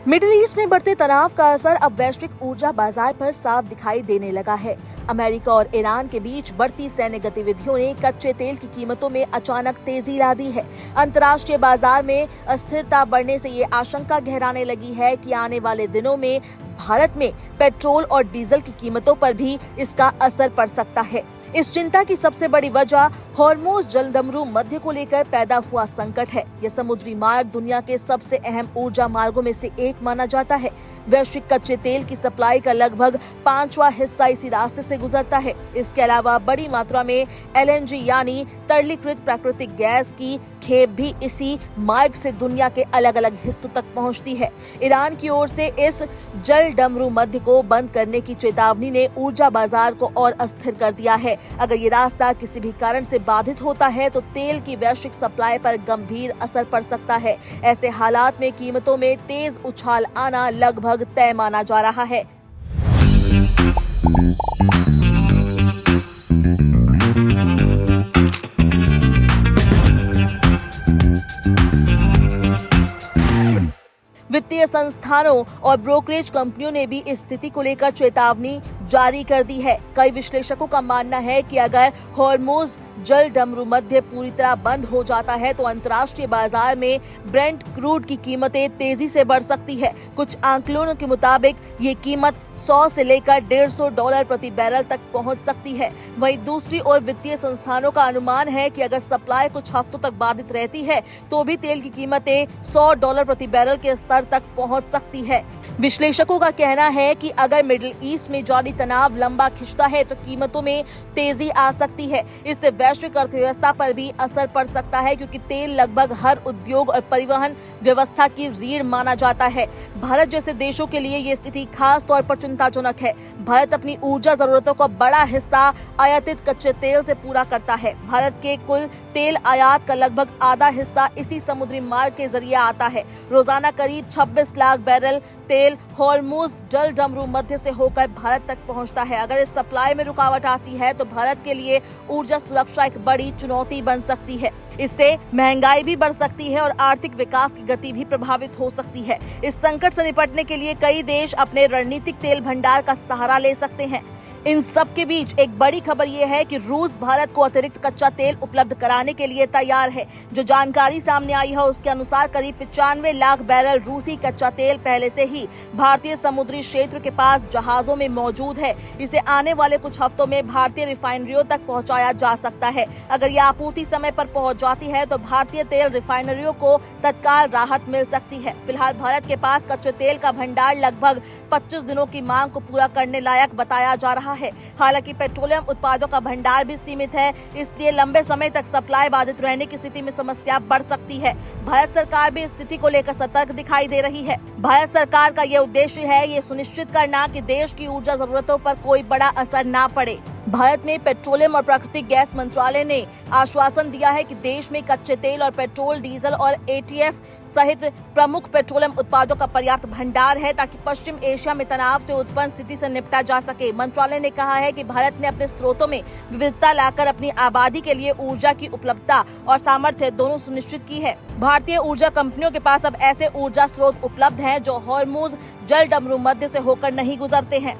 Middle east में बढ़ते तनाव का असर अब वैश्विक ऊर्जा बाजार पर साफ दिखाई देने लगा है। अमेरिका और ईरान के बीच बढ़ती सैन्य गतिविधियों ने कच्चे तेल की कीमतों में अचानक तेजी ला दी है। अंतर्राष्ट्रीय बाजार में अस्थिरता बढ़ने से ये आशंका गहराने लगी है कि आने वाले दिनों में भारत में पेट्रोल और डीजल की कीमतों पर भी इसका असर पड़ सकता है। इस चिंता की सबसे बड़ी वजह हॉर्मुज़ जलडमरू मध्य को लेकर पैदा हुआ संकट है। यह समुद्री मार्ग दुनिया के सबसे अहम ऊर्जा मार्गों में से एक माना जाता है। वैश्विक कच्चे तेल की सप्लाई का लगभग 5वां हिस्सा इसी रास्ते से गुजरता है। इसके अलावा बड़ी मात्रा में LNG यानी तरलीकृत प्राकृतिक गैस की खेप भी इसी मार्ग से दुनिया के अलग अलग हिस्सों तक पहुंचती है। ईरान की ओर से इस जलडमरू मध्य को बंद करने की चेतावनी ने ऊर्जा बाजार को और अस्थिर कर दिया है। अगर ये रास्ता किसी भी कारण से बाधित होता है तो तेल की वैश्विक सप्लाई पर गंभीर असर पड़ सकता है। ऐसे हालात में कीमतों में तेज उछाल आना लगभग तय माना जा रहा है। वित्तीय संस्थानों और ब्रोकरेज कंपनियों ने भी इस स्थिति को लेकर चेतावनी जारी कर दी है। कई विश्लेषकों का मानना है कि अगर हॉर्मुज़ जलडमरू मध्य पूरी तरह बंद हो जाता है तो अंतर्राष्ट्रीय बाजार में ब्रेंट क्रूड की कीमतें तेजी से बढ़ सकती है। कुछ आंकड़ों के मुताबिक ये कीमत 100 से लेकर $150 प्रति बैरल तक पहुंच सकती है। वहीं दूसरी ओर वित्तीय संस्थानों का अनुमान है कि अगर सप्लाई कुछ हफ्तों तक बाधित रहती है तो भी तेल की कीमतें $100 प्रति बैरल के स्तर तक पहुंच सकती है। विश्लेषकों का कहना है कि अगर मिडिल ईस्ट में जारी तनाव लंबा खिंचता है तो कीमतों में तेजी आ सकती है। इससे वैश्विक अर्थव्यवस्था पर भी असर पड़ सकता है, क्योंकि तेल लगभग हर उद्योग और परिवहन व्यवस्था की रीढ़ माना जाता है। भारत जैसे देशों के लिए ये स्थिति खास तौर पर चिंताजनक है। भारत अपनी ऊर्जा जरूरतों का बड़ा हिस्सा आयातित कच्चे तेल से पूरा करता है। भारत के कुल तेल आयात का लगभग आधा हिस्सा इसी समुद्री मार्ग के जरिए आता है। रोजाना करीब 26 लाख बैरल तेल हॉर्मुज़ जलडमरू मध्य से होकर भारत तक पहुंचता है। अगर इस सप्लाई में रुकावट आती है तो भारत के लिए ऊर्जा सुरक्षा एक बड़ी चुनौती बन सकती है। इससे महंगाई भी बढ़ सकती है और आर्थिक विकास की गति भी प्रभावित हो सकती है। इस संकट से निपटने के लिए कई देश अपने रणनीतिक तेल भंडार का सहारा ले सकते हैं। इन सब के बीच एक बड़ी खबर ये है कि रूस भारत को अतिरिक्त कच्चा तेल उपलब्ध कराने के लिए तैयार है। जो जानकारी सामने आई है उसके अनुसार करीब 95 लाख बैरल रूसी कच्चा तेल पहले से ही भारतीय समुद्री क्षेत्र के पास जहाजों में मौजूद है। इसे आने वाले कुछ हफ्तों में भारतीय रिफाइनरियों तक पहुंचाया जा सकता है। अगर यह आपूर्ति समय पर पहुंच जाती है तो भारतीय तेल रिफाइनरियों को तत्काल राहत मिल सकती है। फिलहाल भारत के पास कच्चे तेल का भंडार लगभग 25 दिनों की मांग को पूरा करने लायक बताया जा रहा है। हालांकि पेट्रोलियम उत्पादों का भंडार भी सीमित है, इसलिए लंबे समय तक सप्लाई बाधित रहने की स्थिति में समस्या बढ़ सकती है। भारत सरकार भी इस स्थिति को लेकर सतर्क दिखाई दे रही है। भारत सरकार का ये उद्देश्य है ये सुनिश्चित करना कि देश की ऊर्जा जरूरतों पर कोई बड़ा असर ना पड़े। भारत में पेट्रोलियम और प्राकृतिक गैस मंत्रालय ने आश्वासन दिया है कि देश में कच्चे तेल और पेट्रोल, डीजल और ATF सहित प्रमुख पेट्रोलियम उत्पादों का पर्याप्त भंडार है ताकि पश्चिम एशिया में तनाव से उत्पन्न स्थिति से निपटा जा सके। मंत्रालय ने कहा है कि भारत ने अपने स्रोतों में विविधता लाकर अपनी आबादी के लिए ऊर्जा की उपलब्धता और सामर्थ्य दोनों सुनिश्चित की है। भारतीय ऊर्जा कंपनियों के पास अब ऐसे ऊर्जा स्रोत उपलब्ध हैं जो हॉर्मुज़ जलडमरू मध्य से होकर नहीं गुजरते हैं।